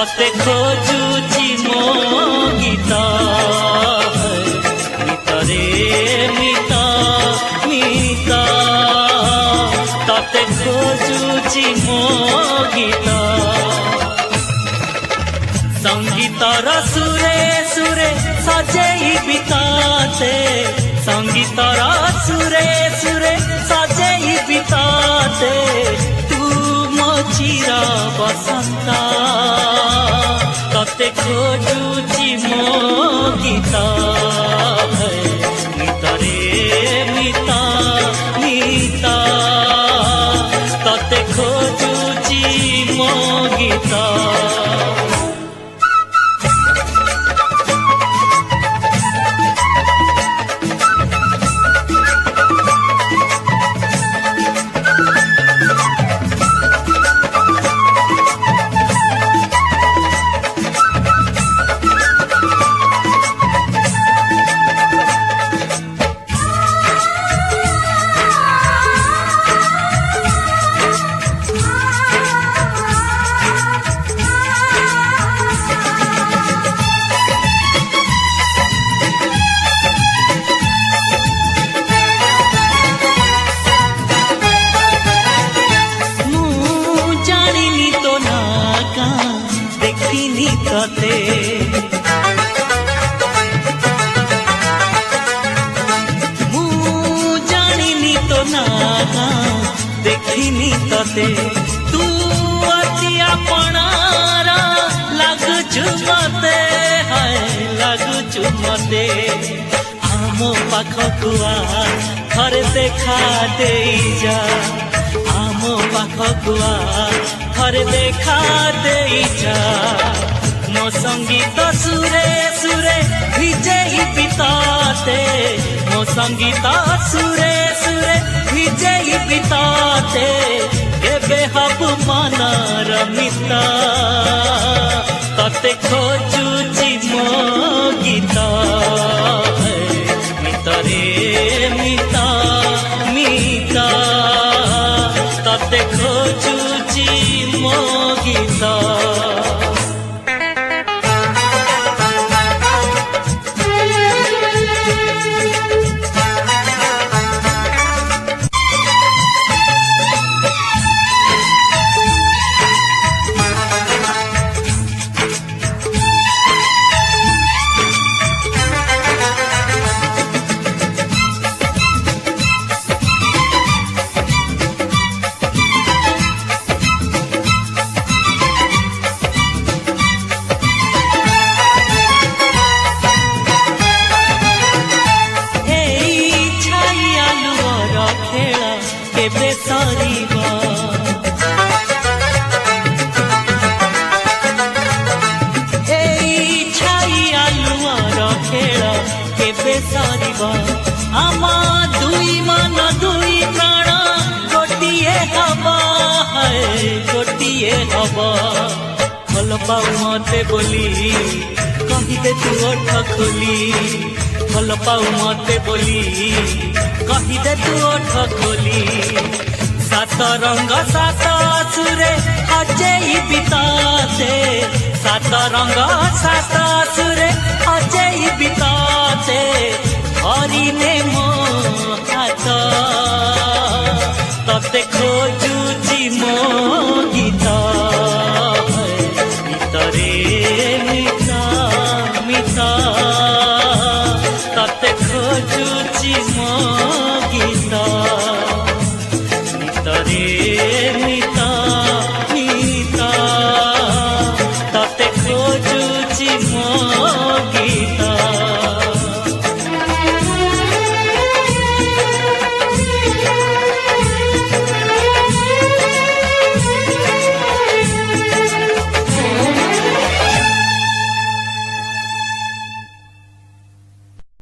तते खोजुची मो गीत मितरे मिता मिता तते खोजुची मो गीत संगीतर सुरे सुरे सजेई बिताते संगीतर सुरे सुरे सजेई बिताते तू मो चिर बसंता तते खोजुची मो गीत मितरे मिता मिता तते खोजुची मो गीत तते मु जानिनी तो ना देखिनी तते तू अति अपनारा लगुचु मते हाय लगुचु मते आमो पाखकु आ थरे देखा दे जा आमो पाखकु आ थरे देखा दे जा मो संगीत सुरे सुरे भिजे बिताते मो संगीत सुरे सुरे भिजे बिताते केबे हबु मन रमिता तते खोजुची मो गीत मितरे मिता मिता तते खोजुची मो गीत केबे सरीबा एई छाई आलुआर खेल केबे सरीबा आमा दुई मन दुई प्राण गोटिए हबा है गोटिए हबा भल पाऊ मते बोली कहिदे तू ओठ खोली भल पाऊ मते बोली कहिदे तू ओठ खोली सात रंग सात सुरे अजय बिताते सात रंग सात सुरे अजय बिताते हरिने मो हाथ